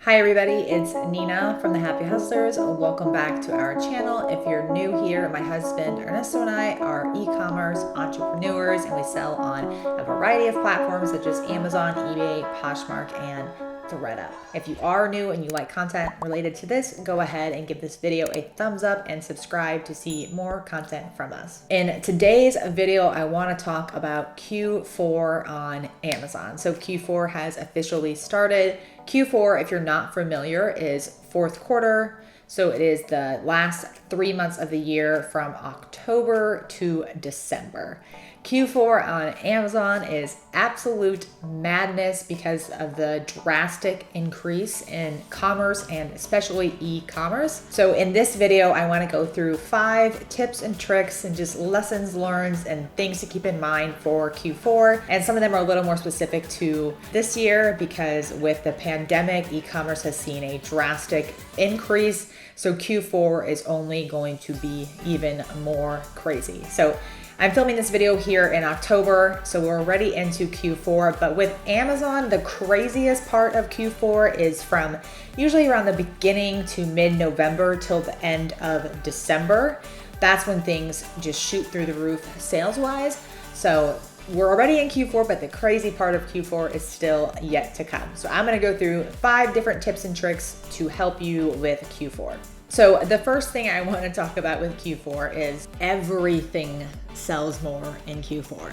Hi everybody, it's Nina from the Happy Hustlers. Welcome back to our channel. If you're new here, my husband Ernesto and I are e-commerce entrepreneurs and we sell on a variety of platforms such as Amazon, eBay, Poshmark, and ThredUp. If you are new and you like content related to this, go ahead and give this video a thumbs up and subscribe to see more content from us. In today's video, I want to talk about Q4 on Amazon. So Q4 has officially started. Q4, if you're not familiar, is fourth quarter. So it is the last 3 months of the year from October to December. Q4 on Amazon is absolute madness because of the drastic increase in commerce and especially e-commerce. So in this video, I want to go through 5 tips and tricks and just lessons learned and things to keep in mind for Q4. And some of them are a little more specific to this year because with the pandemic, e-commerce has seen a drastic increase. So Q4 is only going to be even more crazy. So I'm filming this video here in October, so we're already into Q4, but with Amazon, the craziest part of Q4 is from usually around the beginning to mid-November till the end of December. That's when things just shoot through the roof sales-wise. So we're already in Q4, but the crazy part of Q4 is still yet to come. So I'm gonna go through 5 different tips and tricks to help you with Q4. So the first thing I want to talk about with Q4 is everything sells more in Q4.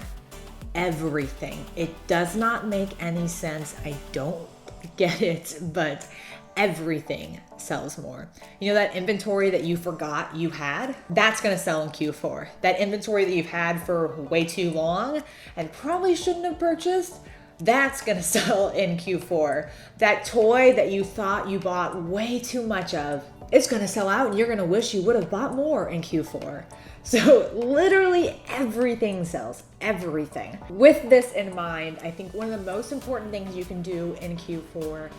Everything. It does not make any sense. I don't get it, but everything sells more. You know that inventory that you forgot you had? That's going to sell in Q4. That inventory that you've had for way too long and probably shouldn't have purchased, that's going to sell in Q4. That toy that you thought you bought way too much of, it's going to sell out and you're going to wish you would have bought more in Q4. So literally everything sells, everything. With this in mind, I think one of the most important things you can do in Q4,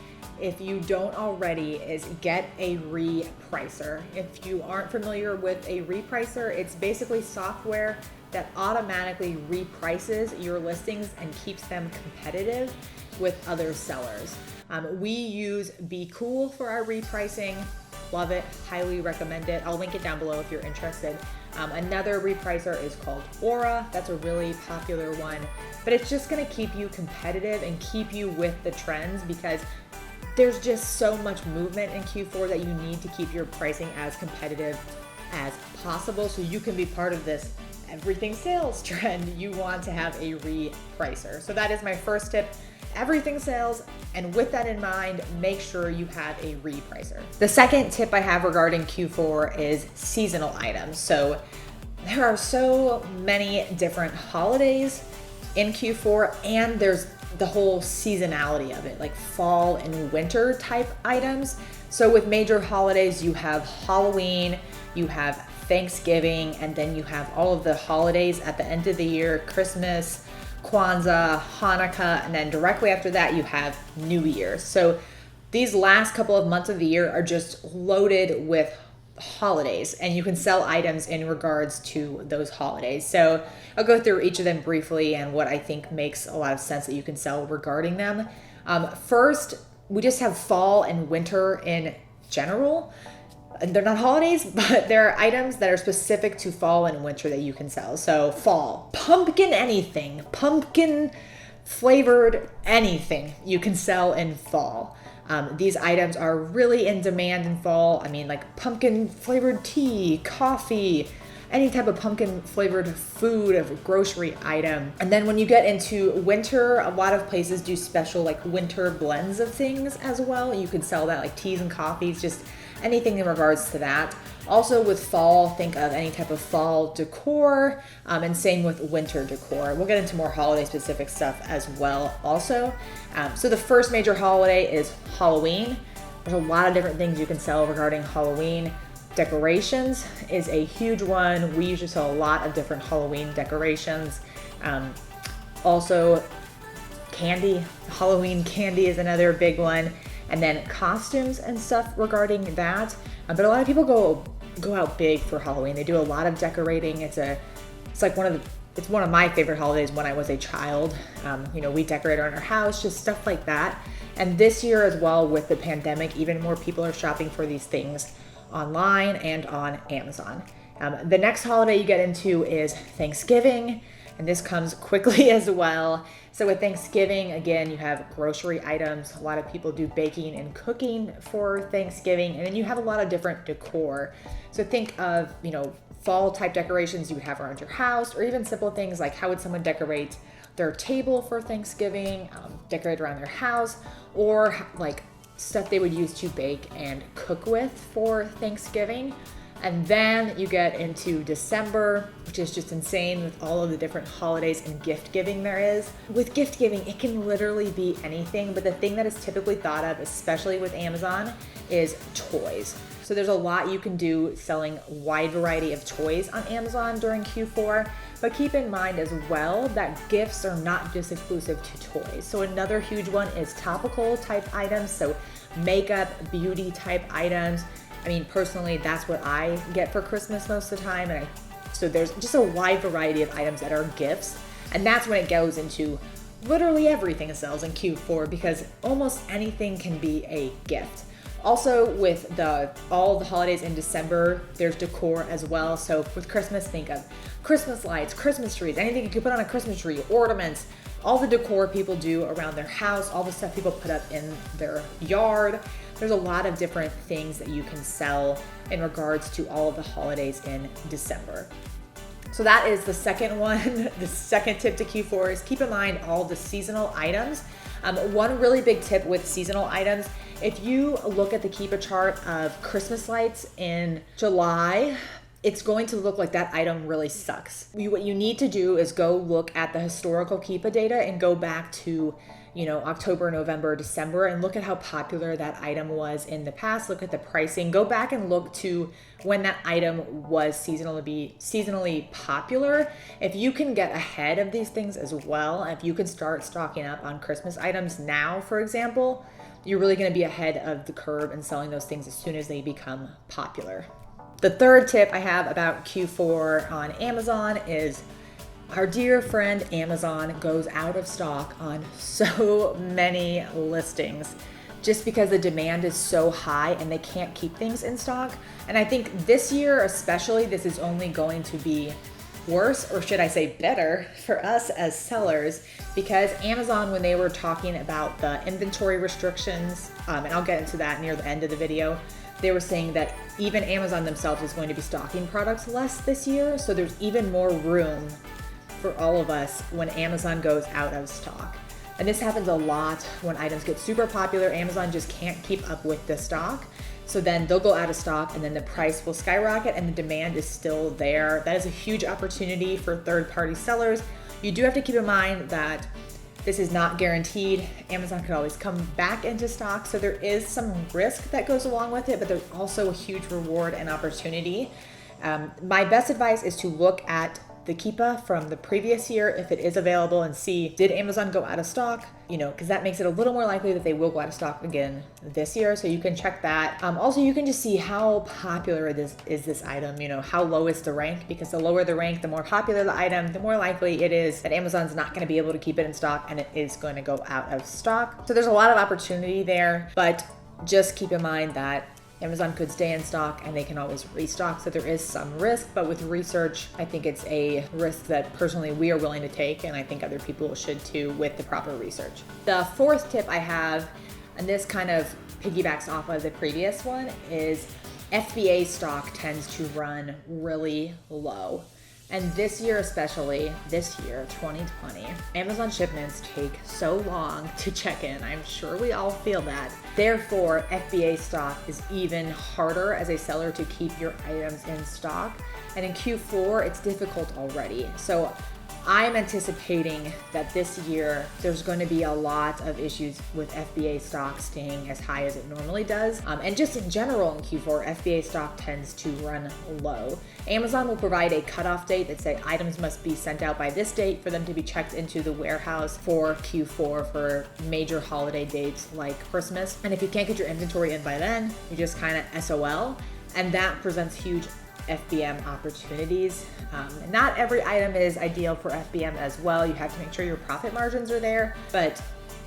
if you don't already, is get a repricer. If you aren't familiar with a repricer, it's basically software that automatically reprices your listings and keeps them competitive with other sellers. We use Be Cool for our repricing. Love it, highly recommend it. I'll link it down below if you're interested. Another repricer is called Aura. That's a really popular one, but it's just gonna keep you competitive and keep you with the trends because there's just so much movement in Q4 that you need to keep your pricing as competitive as possible so you can be part of this everything sales trend. You want to have a repricer. So that is my first tip. Everything sells, and with that in mind, make sure you have a repricer. The second tip I have regarding Q4 is seasonal items. So there are so many different holidays in Q4, and there's the whole seasonality of it, like fall and winter type items. So with major holidays, you have Halloween, you have Thanksgiving, and then you have all of the holidays at the end of the year, Christmas, Kwanzaa, Hanukkah, and then directly after that you have New Year. So these last couple of months of the year are just loaded with holidays and you can sell items in regards to those holidays. So I'll go through each of them briefly and what I think makes a lot of sense that you can sell regarding them. First, we just have fall and winter in general. They're not holidays, but they're items that are specific to fall and winter that you can sell. So fall, pumpkin anything, pumpkin flavored anything you can sell in fall. These items are really in demand in fall. I mean, like pumpkin flavored tea, coffee, any type of pumpkin flavored food of grocery item. And then when you get into winter, a lot of places do special like winter blends of things as well. You could sell that like teas and coffees, just anything in regards to that. Also with fall, think of any type of fall decor, and same with winter decor. We'll get into more holiday specific stuff as well also. So the first major holiday is Halloween. There's a lot of different things you can sell regarding Halloween. Decorations is a huge one. We usually sell a lot of different Halloween decorations. Also candy, Halloween candy is another big one. And then costumes and stuff regarding that. But a lot of people go out big for Halloween. They do a lot of decorating. It's one of my favorite holidays when I was a child. We decorate around our house, just stuff like that. And this year as well, with the pandemic, even more people are shopping for these things online and on Amazon. The next holiday you get into is Thanksgiving, and this comes quickly as well. So with Thanksgiving, again, you have grocery items. A lot of people do baking and cooking for Thanksgiving, and then you have a lot of different decor. So think of, fall type decorations you would have around your house, or even simple things like how would someone decorate their table for Thanksgiving, decorate around their house, or like stuff they would use to bake and cook with for Thanksgiving. And then you get into December, which is just insane with all of the different holidays and gift giving there is. With gift giving, it can literally be anything, but the thing that is typically thought of, especially with Amazon, is toys. So there's a lot you can do selling a wide variety of toys on Amazon during Q4, but keep in mind as well that gifts are not just exclusive to toys. So another huge one is topical type items, so makeup, beauty type items. I mean, personally, that's what I get for Christmas most of the time. So there's just a wide variety of items that are gifts. And that's when it goes into literally everything sells in Q4, because almost anything can be a gift. Also, with all the holidays in December, there's decor as well. So with Christmas, think of Christmas lights, Christmas trees, anything you could put on a Christmas tree, ornaments, all the decor people do around their house, all the stuff people put up in their yard. There's a lot of different things that you can sell in regards to all of the holidays in December. So that is the second one. The second tip to Q4 is keep in mind all the seasonal items. One really big tip with seasonal items, if you look at the Keepa chart of Christmas lights in July, it's going to look like that item really sucks. What you need to do is go look at the historical Keepa data and go back to October, November, December, and look at how popular that item was in the past. Look at the pricing. Go back and look to when that item was seasonally popular. If you can get ahead of these things as well, if you can start stocking up on Christmas items now, for example, you're really going to be ahead of the curve and selling those things as soon as they become popular. The third tip I have about Q4 on Amazon is our dear friend Amazon goes out of stock on so many listings just because the demand is so high and they can't keep things in stock. And I think this year especially, this is only going to be worse, or should I say better, for us as sellers, because Amazon, when they were talking about the inventory restrictions, and I'll get into that near the end of the video, they were saying that even Amazon themselves is going to be stocking products less this year. So there's even more room for all of us when Amazon goes out of stock. And this happens a lot when items get super popular. Amazon just can't keep up with the stock. So then they'll go out of stock and then the price will skyrocket and the demand is still there. That is a huge opportunity for third-party sellers. You do have to keep in mind that this is not guaranteed. Amazon could always come back into stock. So there is some risk that goes along with it, but there's also a huge reward and opportunity. My best advice is to look at the Keepa from the previous year if it is available and see, did Amazon go out of stock? Because that makes it a little more likely that they will go out of stock again this year. So you can check that. Also, you can just see how popular is this item, how low is the rank, because the lower the rank, the more popular the item, the more likely it is that Amazon's not going to be able to keep it in stock and it is going to go out of stock. So there's a lot of opportunity there, but just keep in mind that Amazon could stay in stock and they can always restock. So there is some risk, but with research, I think it's a risk that personally we are willing to take. And I think other people should too with the proper research. The fourth tip I have, and this kind of piggybacks off of the previous one, is FBA stock tends to run really low. And this year especially, 2020, Amazon shipments take so long to check in. I'm sure we all feel that. Therefore, FBA stock is even harder as a seller to keep your items in stock. And in Q4, it's difficult already. So I'm anticipating that this year there's going to be a lot of issues with FBA stock staying as high as it normally does. And just in general in Q4, FBA stock tends to run low. Amazon will provide a cutoff date that say items must be sent out by this date for them to be checked into the warehouse for Q4 for major holiday dates like Christmas. And if you can't get your inventory in by then, you just kind of SOL. And that presents huge FBM opportunities. Not every item is ideal for FBM as well. You have to make sure your profit margins are there, but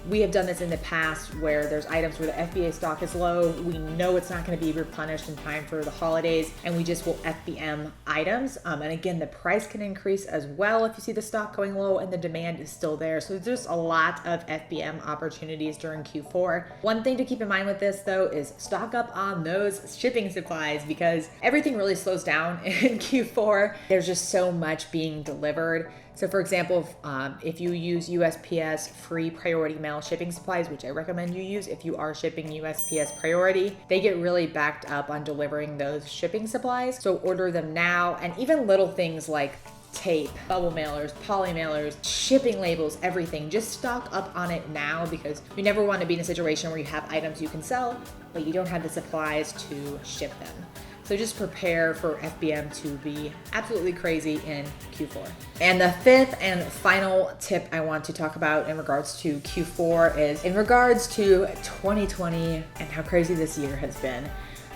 We have done this in the past where there's items where the FBA stock is low. We know it's not going to be replenished in time for the holidays, and we just will FBM items. And again, the price can increase as well if you see the stock going low and the demand is still there. So there's just a lot of FBM opportunities during Q4. One thing to keep in mind with this though is stock up on those shipping supplies, because everything really slows down in Q4. There's just so much being delivered. So for example, if you use USPS free priority mail shipping supplies, which I recommend you use if you are shipping USPS priority, they get really backed up on delivering those shipping supplies. So order them now. And even little things like tape, bubble mailers, poly mailers, shipping labels, everything, just stock up on it now, because we never want to be in a situation where you have items you can sell, but you don't have the supplies to ship them. So just prepare for FBM to be absolutely crazy in Q4. And the fifth and final tip I want to talk about in regards to Q4 is in regards to 2020 and how crazy this year has been.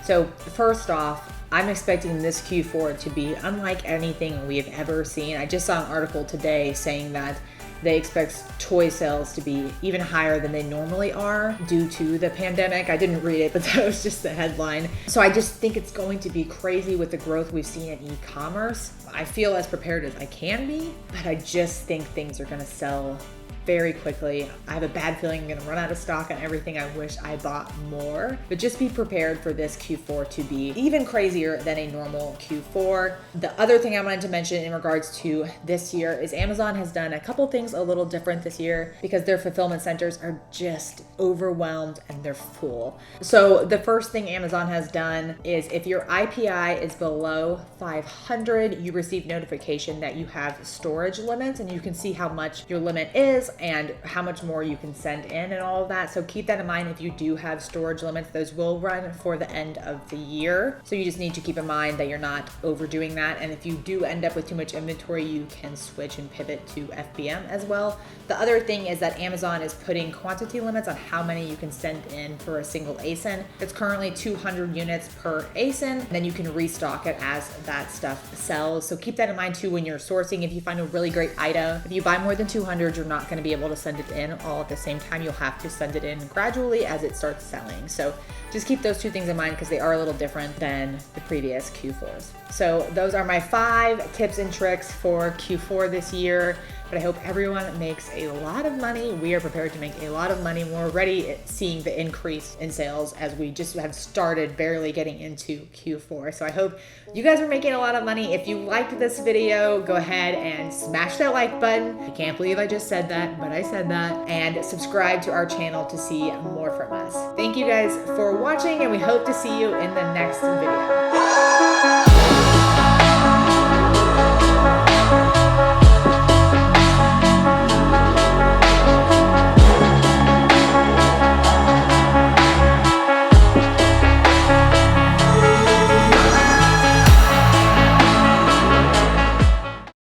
So first off, I'm expecting this Q4 to be unlike anything we've ever seen. I just saw an article today saying that they expect toy sales to be even higher than they normally are due to the pandemic. I didn't read it, but that was just the headline. So I just think it's going to be crazy with the growth we've seen in e-commerce. I feel as prepared as I can be, but I just think things are gonna sell very quickly. I have a bad feeling I'm gonna run out of stock on everything. I wish I bought more, but just be prepared for this Q4 to be even crazier than a normal Q4. The other thing I wanted to mention in regards to this year is Amazon has done a couple things a little different this year because their fulfillment centers are just overwhelmed and they're full. So the first thing Amazon has done is if your IPI is below 500, you receive notification that you have storage limits, and you can see how much your limit is and how much more you can send in and all of that. So keep that in mind if you do have storage limits. Those will run for the end of the year. So you just need to keep in mind that you're not overdoing that. And if you do end up with too much inventory, you can switch and pivot to FBM as well. The other thing is that Amazon is putting quantity limits on how many you can send in for a single ASIN. It's currently 200 units per ASIN, and then you can restock it as that stuff sells. So keep that in mind too when you're sourcing. If you find a really great item, if you buy more than 200, you're not going to be able to send it in all at the same time. You'll have to send it in gradually as it starts selling. So just keep those two things in mind because they are a little different than the previous Q4s. So those are my 5 tips and tricks for Q4 this year. But I hope everyone makes a lot of money. We are prepared to make a lot of money. We're already seeing the increase in sales as we just have started barely getting into Q4. So I hope you guys are making a lot of money. If you liked this video, go ahead and smash that like button. I can't believe I just said that, but I said that. And subscribe to our channel to see more from us. Thank you guys for watching, and we hope to see you in the next video.